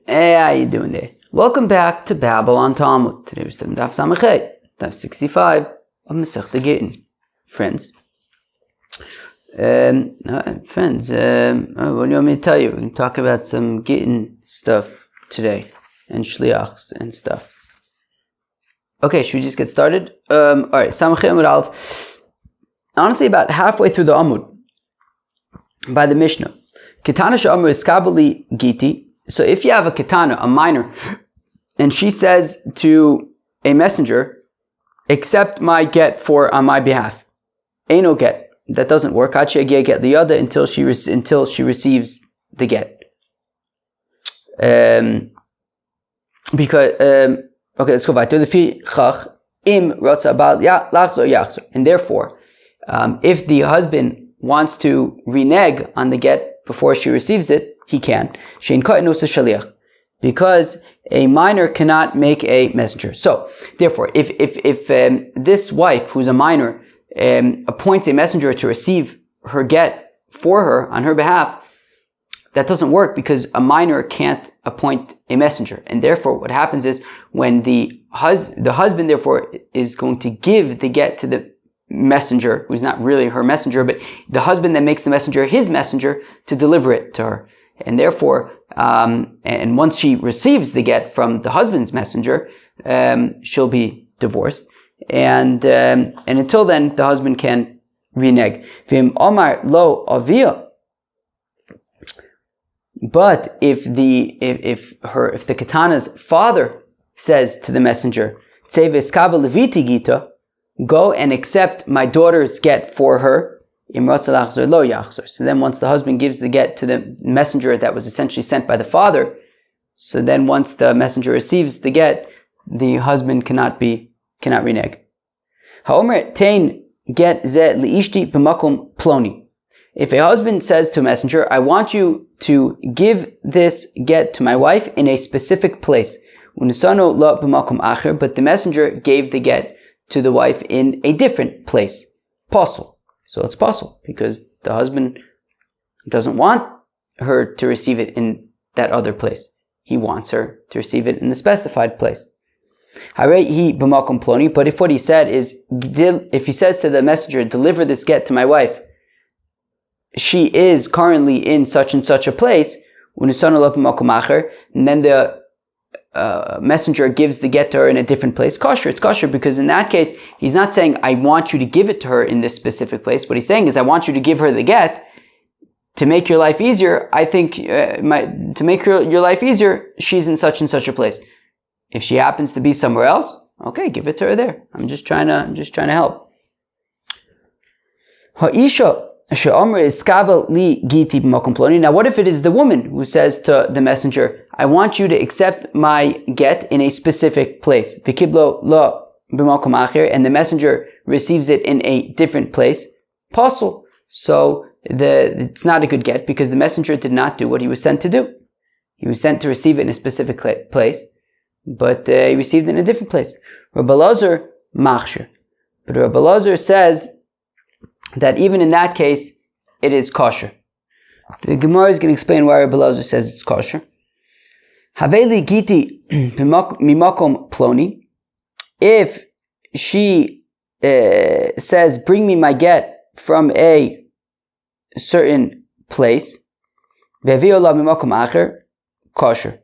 Hey, how you doing there? Welcome back to Babylon Talmud. Today we're studying Daf Samachet, Daf 65 of Masechta Gittin. Friends, what do you want me to tell you? We're going to talk about some Gittin stuff today, and Shliachs and stuff. Okay, should we just get started? Alright, Samachet Amud Aleph. Honestly, about halfway through the Amud, by the Mishnah, Kitana she'amru iskabeli giti. So if you have a ketana, a minor, and she says to a messenger, accept my get on my behalf. Eino get. That doesn't work. Get the other until she receives the get. Okay, let's go back to the and therefore, if the husband wants to renege on the get before she receives it, he can. Because a minor cannot make a messenger. So, therefore, if this wife, who's a minor, appoints a messenger to receive her get for her on her behalf, that doesn't work because a minor can't appoint a messenger. And therefore, what happens is when the husband, therefore, is going to give the get to the messenger, who's not really her messenger, but the husband then makes the messenger his messenger to deliver it to her. And therefore, and once she receives the get from the husband's messenger, she'll be divorced. And until then, the husband can renege. V'im omar lo avia. But if the katana's father says to the messenger, "Tze v'eskabel leviti gita," go and accept my daughter's get for her. So then once the husband gives the get to the messenger that was essentially sent by the father, so then once the messenger receives the get, the husband cannot renege. Ha'omer tein get ze liishti b'makom ploni. If a husband says to a messenger, I want you to give this get to my wife in a specific place, but the messenger gave the get to the wife in a different place, possible. So it's possible because the husband doesn't want her to receive it in that other place. He wants her to receive it in the specified place. But if what he said is, if he says to the messenger, deliver this get to my wife, she is currently in such and such a place, and then the messenger gives the get to her in a different place, kosher. It's kosher because in that case, he's not saying, I want you to give it to her in this specific place. What he's saying is, I want you to give her the get to make your life easier. I think to make your life easier, she's in such and such a place. If she happens to be somewhere else, okay, give it to her there. I'm just trying to help. Ha'isha. Now what if it is the woman who says to the messenger, I want you to accept my get in a specific place, and the messenger receives it in a different place, possible. So it's not a good get because the messenger did not do what he was sent to do. He was sent to receive it in a specific place, but he received it in a different place. Rabbi Elazar machshir. But Rabbi Elazar says that even in that case, it is kosher. The Gemara is going to explain why Rabbi Elazar says it's kosher. Haveli giti mimakom ploni. If she says, bring me my get from a certain place, ve'viola mimakom acher, kosher.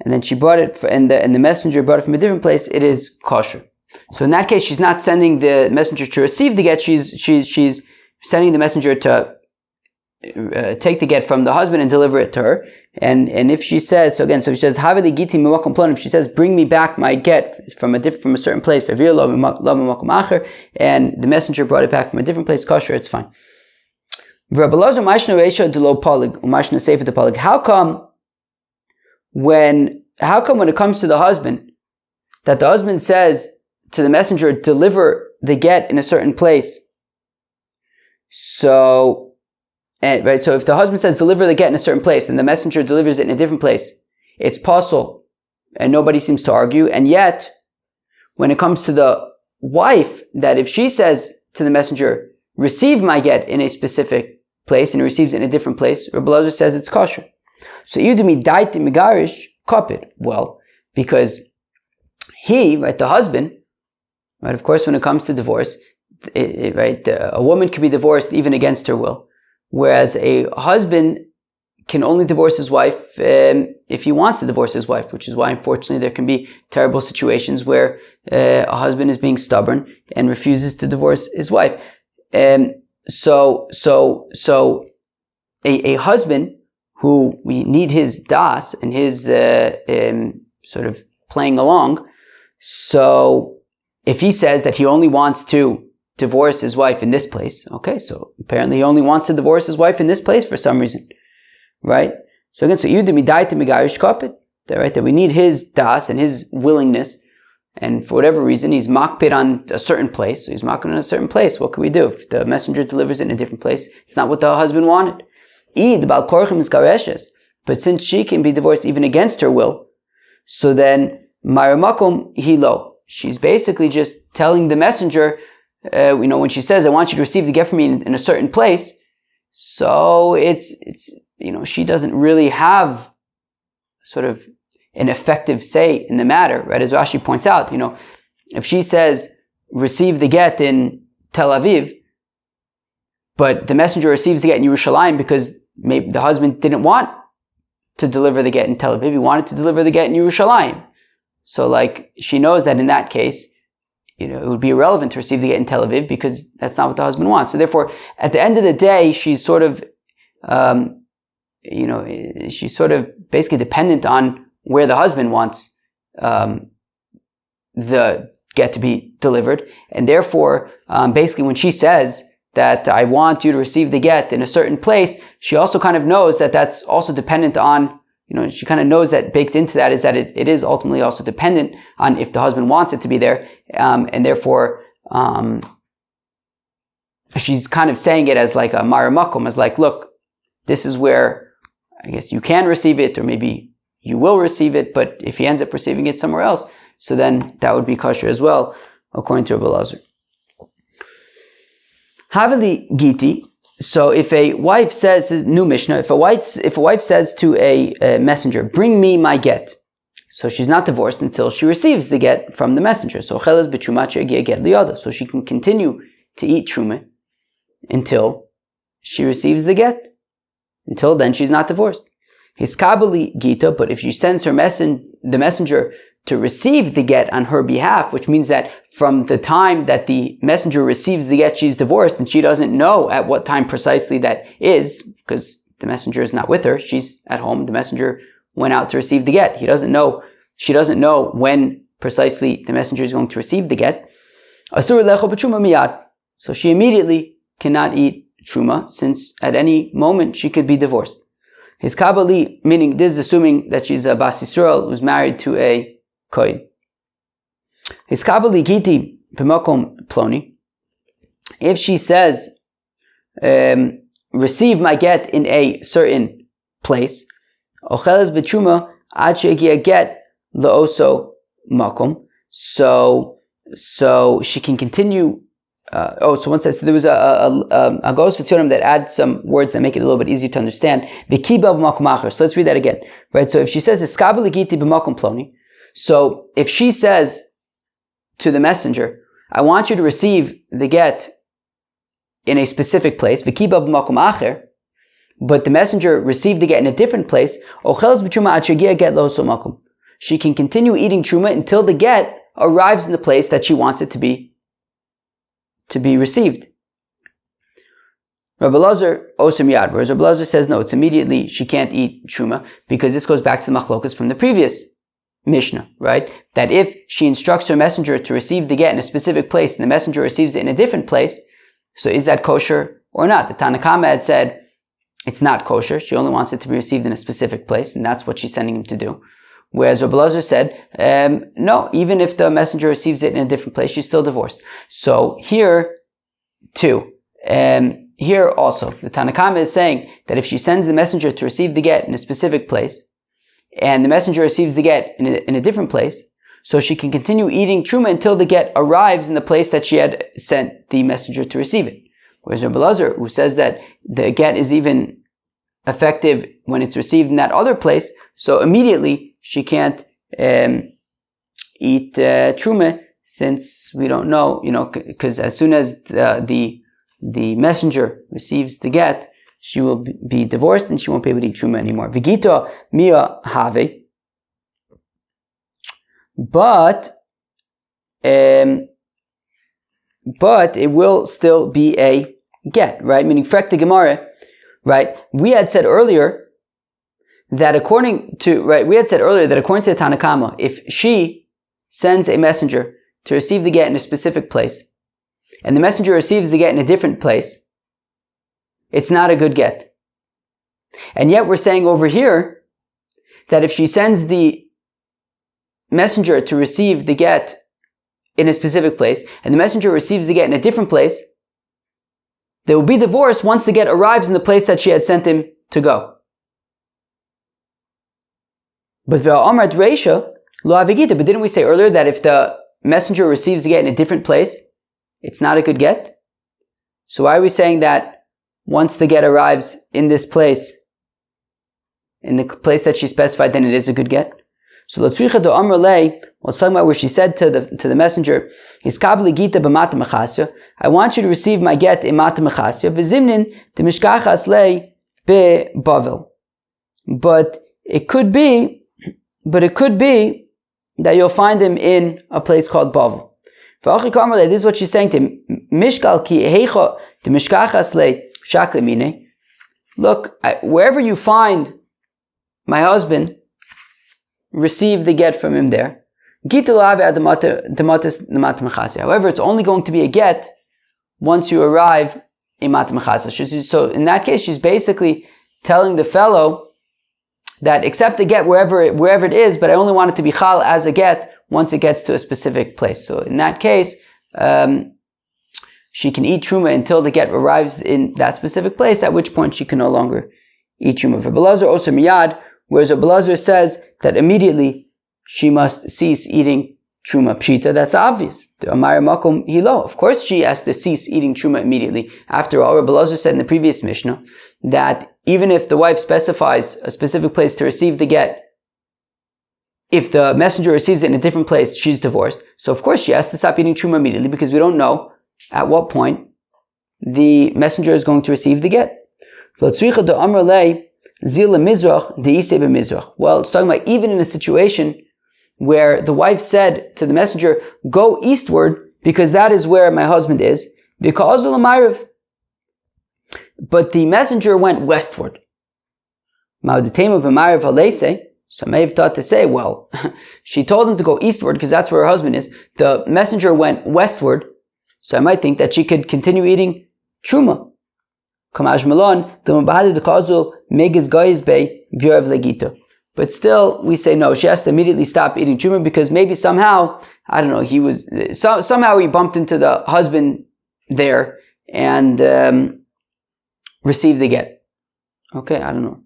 And then she brought it, and the messenger brought it from a different place, it is kosher. So in that case, she's not sending the messenger to receive the get, she's sending the messenger to take the get from the husband and deliver it to her. And if she says, so if she says, Haveli giti mimakom ploni, if she says, bring me back my get from a certain place, and the messenger brought it back from a different place, kosher, it's fine. How come when it comes to the husband, that the husband says to the messenger, deliver the get in a certain place? So if the husband says, deliver the get in a certain place, and the messenger delivers it in a different place, it's possible, and nobody seems to argue. And yet, when it comes to the wife, that if she says to the messenger, receive my get in a specific place, and he receives it in a different place, Rabbi Elazar says it's kosher. So, Yudimi daiti megarish kapid. Well, because he, right, the husband, right, of course, when it comes to divorce, a woman can be divorced even against her will, whereas a husband can only divorce his wife if he wants to divorce his wife, which is why, unfortunately, there can be terrible situations where a husband is being stubborn and refuses to divorce his wife. So a husband who we need his das and his sort of playing along. So if he says that he only wants to divorce his wife in this place, okay, so apparently he only wants to divorce his wife in this place for some reason, right? So again, that we need his das and his willingness, and for whatever reason he's makpid on a certain place, so he's makpid on a certain place. What can we do? If the messenger delivers it in a different place, it's not what the husband wanted. But since she can be divorced even against her will, so then maramakom hilo, she's basically just telling the messenger, when she says, I want you to receive the get from me in a certain place, so it's she doesn't really have sort of an effective say in the matter, right? As Rashi points out, if she says, receive the get in Tel Aviv, but the messenger receives the get in Yerushalayim because maybe the husband didn't want to deliver the get in Tel Aviv, he wanted to deliver the get in Yerushalayim. So she knows that in that case, it would be irrelevant to receive the get in Tel Aviv because that's not what the husband wants. So therefore, at the end of the day, she's sort of, she's sort of basically dependent on where the husband wants the get to be delivered. And therefore, basically when she says that I want you to receive the get in a certain place, she also kind of knows that that's also dependent on, she kind of knows that baked into that is that it is ultimately also dependent on if the husband wants it to be there. And therefore, she's kind of saying it as like a maramakum, as like, look, this is where I guess you can receive it, or maybe you will receive it, but if he ends up receiving it somewhere else, so then that would be kosher as well, according to Rabbi Lazar. Haveli Giti. So if a wife says, new Mishnah, if a wife says to a messenger, bring me my get, so she's not divorced until she receives the get from the messenger. So so she can continue to eat truma until she receives the get. Until then, she's not divorced. His kabali gita, but if she sends the messenger to receive the get on her behalf, which means that from the time that the messenger receives the get, she's divorced, and she doesn't know at what time precisely that is, because the messenger is not with her, she's at home, the messenger went out to receive the get. She doesn't know when precisely the messenger is going to receive the get. So she immediately cannot eat truma, since at any moment she could be divorced. His kabali, meaning this is assuming that she's a bas Yisrael who's married to a kohen. His kabali giti b'makom ploni. If she says, receive my get in a certain place, ocheles b'truma ad she'egia get la'oso makom. So she can continue. So one says, so there was a Gos V'Tzionim that adds some words that make it a little bit easier to understand. So let's read that again. Right? So if she says, so if she says to the messenger, I want you to receive the get in a specific place, but the messenger received the get in a different place, she can continue eating truma until the get arrives in the place that she wants it to be received. Rabbi Lazar osem yad, whereas Rabbi Lazar says no, it's immediately she can't eat truma, because this goes back to the machlokas from the previous Mishnah, right? That if she instructs her messenger to receive the get in a specific place and the messenger receives it in a different place, so is that kosher or not? The Tanna Kama had said it's not kosher, she only wants it to be received in a specific place, and that's what she's sending him to do. Whereas Rabbi Lazar said, no, even if the messenger receives it in a different place, she's still divorced. So here, too, here also, the Tanna Kama is saying that if she sends the messenger to receive the get in a specific place, and the messenger receives the get in a different place, so she can continue eating truma until the get arrives in the place that she had sent the messenger to receive it. Whereas Rabbi Lazar, who says that the get is even effective when it's received in that other place, so immediately she can't eat truma, since we don't know, because as soon as the messenger receives the get, she will be divorced and she won't be able to eat truma anymore. Vigita mia have, but it will still be a get, right? Meaning, frek the Gemara, right? We had said earlier that according to the Tanna Kama, if she sends a messenger to receive the get in a specific place, and the messenger receives the get in a different place, it's not a good get. And yet we're saying over here that if she sends the messenger to receive the get in a specific place, and the messenger receives the get in a different place, there will be divorce once the get arrives in the place that she had sent him to go. But didn't we say earlier that if the messenger receives the get in a different place, it's not a good get? So why are we saying that once the get arrives in this place, in the place that she specified, then it is a good get? So let's talk about where she said to the messenger, I want you to receive my get in Mata Mechasya, v'zimnin demishkachas lei beBavel. But it could be that you'll find him in a place called Bavel. This is what she's saying to him. Mishkal ki heicha demishkachas lei shakle mine. Look, wherever you find my husband, receive the get from him there. However, it's only going to be a get once you arrive in Mata Mechasya. So in that case, she's basically telling the fellow that accept the get wherever it is, but I only want it to be chal as a get once it gets to a specific place. So in that case, she can eat truma until the get arrives in that specific place, at which point she can no longer eat truma. For Belazar also miyad, whereas Belazar says that immediately she must cease eating truma. Pshita, that's obvious. Of course she has to cease eating truma immediately. After all, Belazar said in the previous Mishnah that even if the wife specifies a specific place to receive the get, if the messenger receives it in a different place, she's divorced. So of course she has to stop eating truma immediately, because we don't know at what point the messenger is going to receive the get. Well, it's talking about even in a situation where the wife said to the messenger, go eastward because that is where my husband is, but the messenger went westward. So I may have thought to say, well, she told him to go eastward because that's where her husband is. The messenger went westward, so I might think that she could continue eating truma. But still, we say no, she has to immediately stop eating truma, because maybe somehow, I don't know, somehow he bumped into the husband there and received the get. Okay, I don't know.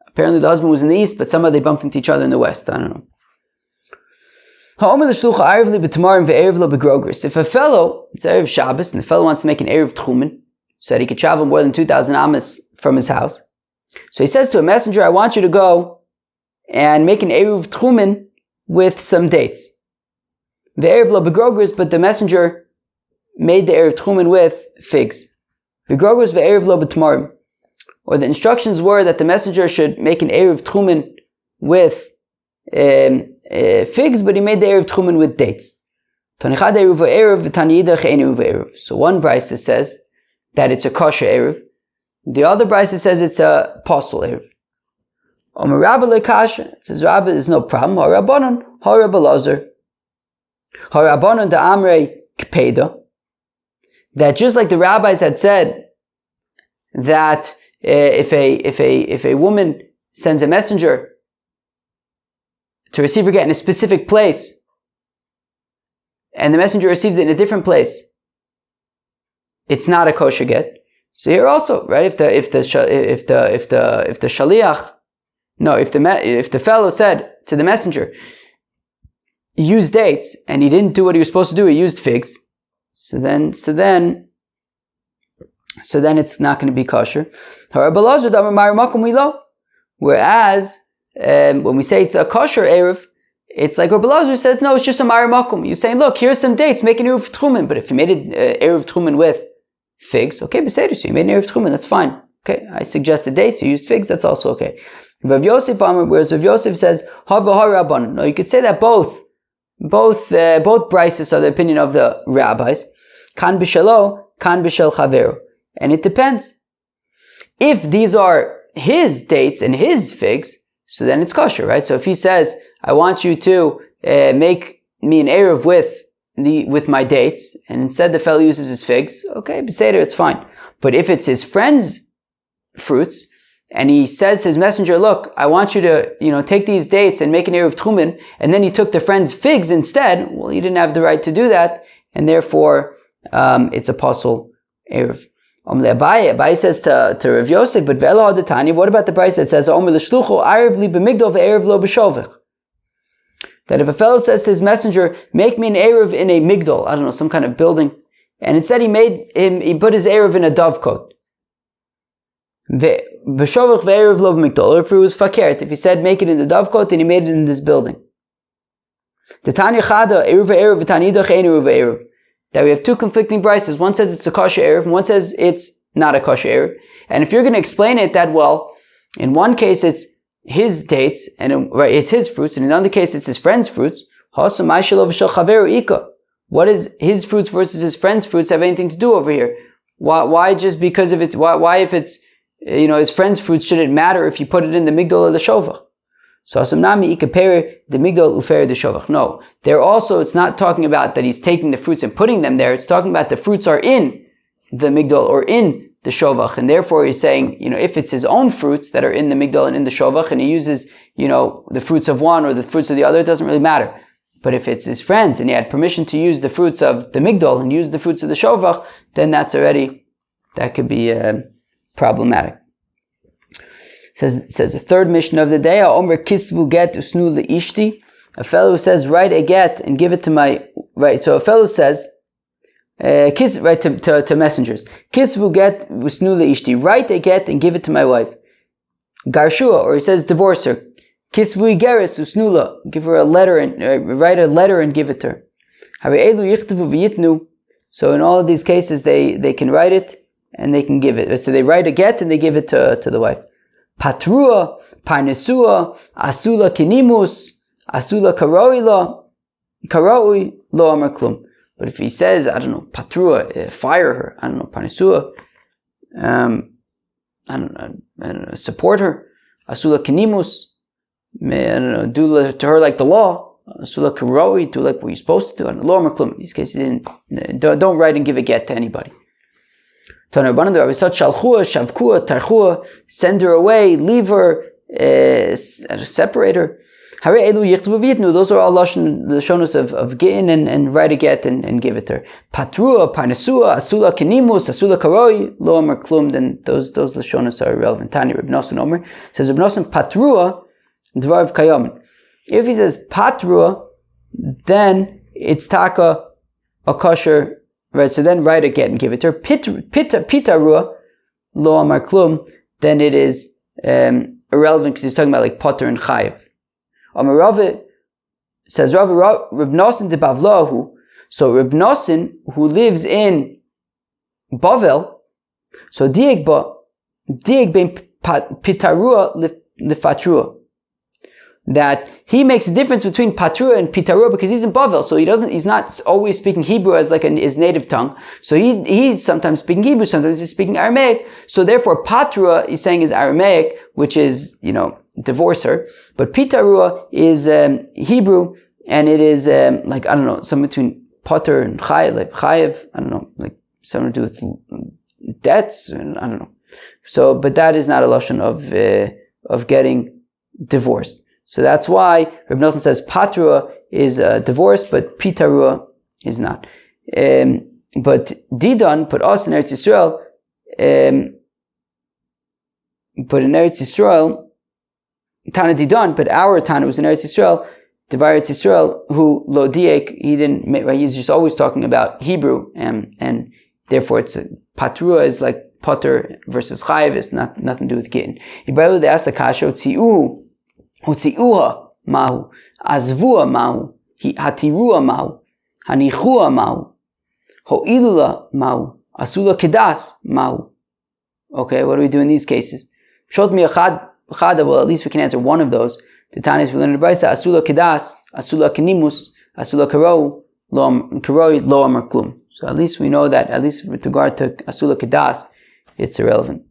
Apparently the husband was in the east, but somehow they bumped into each other in the west. I don't know. If a fellow, it's Erev Shabbos, and the fellow wants to make an Erev Tchumen, so that he could travel more than 2,000 amas from his house. So he says to a messenger, I want you to go and make an Erev Tchumen with some dates. The Erev lo begrogris, but the messenger made the Erev Tchumen with figs. Begrogris ve'erev lo betmarim. Or the instructions were that the messenger should make an Erev Tchumen with figs, but he made the Erev Tchumen with dates. So one brisa says that it's a kosher Erev. The other brisa says it's a posel Erev. It says Rabbi, there's no problem. Harabanon, Harabalazer. Harabanon da Amre Kpeda. That just like the rabbis had said that if a woman sends a messenger to receive her get in a specific place, and the messenger receives it in a different place, it's not a kosher get. So here also, right? If the fellow said to the messenger, use dates, and he didn't do what he was supposed to do, he used figs. So then it's not going to be kosher. Whereas when we say it's a kosher erev, it's like Rabbi Lazar says, no, it's just a Ma'ir Makom. You're saying, look, here's some dates, make an erev tchumen. But if you made an erev tchumen with figs, okay, beseder, so you made an erev tchumen, that's fine. Okay, I suggested dates, you used figs, that's also okay. Rav Yosef Amar, whereas Rav Yosef says, Hava HaRabbanan. No, you could say that both brises are the opinion of the rabbis. Kan b'shelo, kan b'shel chavero. And it depends. If these are his dates and his figs, so then it's kosher, right? So if he says, I want you to make me an erev with my dates, and instead the fellow uses his figs, okay, beseder, it's fine. But if it's his friend's fruits, and he says to his messenger, look, I want you to, take these dates and make an erev tchumen, and then he took the friend's figs instead, well, he didn't have the right to do that, and therefore, it's a pasul erev. Abaye says to Rav Yosef, but ve'elo hadatani, what about the price that says, Omer l'shlucho arev li b'migdol ve'erev lo b'shovech? That if a fellow says to his messenger, make me an erev in a migdol, I don't know, some kind of building, and instead he put his erev in a dovecote. B'shovech ve'erev lo b'migdol, or if it was fakert, if he said make it in the dovecote, then he made it in this building. The Tanya Chada, erev ve'erev, v'tanidach ein erev ve'erev. That we have two conflicting prices. One says it's a kosher erev, and one says it's not a kosher erev. And if you're going to explain it that well, in one case it's his dates, and it's his fruits, and in another case it's his friend's fruits. What does his fruits versus his friend's fruits have anything to do over here? Why just because of it? Why if it's his friend's fruits, should it matter if you put it in the migdal or the shovach? So asamnami ikapere the migdal ufer the shovach. No, there also it's not talking about that he's taking the fruits and putting them there. It's talking about the fruits are in the migdal or in the shovach, and therefore he's saying, if it's his own fruits that are in the migdal and in the shovach, and he uses, the fruits of one or the fruits of the other, it doesn't really matter. But if it's his friends and he had permission to use the fruits of the migdal and use the fruits of the shovach, then that could be problematic. Says the third mission of the day, Omer kisvu get usnu leishti. A fellow who says, write a get and give it to my, right, so a fellow says, to messengers. Kisvu get usnu leishti. Write a get and give it to my wife. Garshua, or he says, divorce her. Kisvu geres usnula. Give her a letter and write a letter and give it to her. So in all of these cases, they can write it and they can give it. So they write a get and they give it to the wife. Patrua, parnesua, asula kinimus, asula karoi lo amar klum. But if he says, I don't know, patrua, fire her, I don't know, parnesua, I don't know, support her, asula kinimus, I don't know, do to her like the law, asula karoi, do like what you're supposed to do, lo amar klum. In these cases, don't write and give a get to anybody. Send her away, leave her, separate her. Those are all Lashonos of Gittin and write a get and give it to her. Patrua, Parnesua, Asula Kenimus, Asula Karoi, Lo Amar Klum, then those Lashonos are irrelevant. Tani Reb Nosson Omer says Reb Nosson Patrua, Dvar Kayamin. If he says Patrua, then it's Taka, a kosher. Right, so then write a get and give it to her. Pitarua, lo amar klum, then it is irrelevant because he's talking about like potter and chayiv. Amar Rava says Rab Nosson de Bavlahu. So Rab Nosson, who lives in Bavel, so dieg ben pitarua lifatrua. That he makes a difference between Patrua and Pitarua because he's in Bavel, so he's not always speaking Hebrew as like his native tongue. So he's sometimes speaking Hebrew, sometimes he's speaking Aramaic. So therefore Patrua he's saying is Aramaic, which is, divorce her. But Pitarua is Hebrew, and it is like, I don't know, something between Potter and Chayev, like Chayev, I don't know, like something to do with debts, and I don't know. So, but that is not a lashon of getting divorced. So that's why Reb Nosson says Patrua is divorce, but Pitarua is not. But Didan put us in Eretz Yisrael, but in Eretz Yisrael, Tana Didan, but our Tana was in Eretz Yisrael, Devar Eretz Yisrael, who Lo Diek, he's just always talking about Hebrew, and therefore it's Patrua is like Potter versus Chayiv, it's nothing to do with Gittin. Ibrahim de Asakasho Tzi'u Hotzi'uha mahu. Azvua mahu. Hatirua mahu. Hanichua mahu. Ho'ilula mahu. Asula kedas mahu. Okay, what do we do in these cases? Shot mi achad, well, at least we can answer one of those. The Tanis we learn in the Brisa, Asula kedas, Asula kenimus, Asula karoi, lo amar klum. So at least we know that, at least with regard to Asula kedas, it's irrelevant.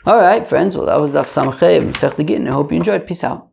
Alright, friends, well, that was Daf Samachay of Masech Gittin. I hope you enjoyed. Peace out.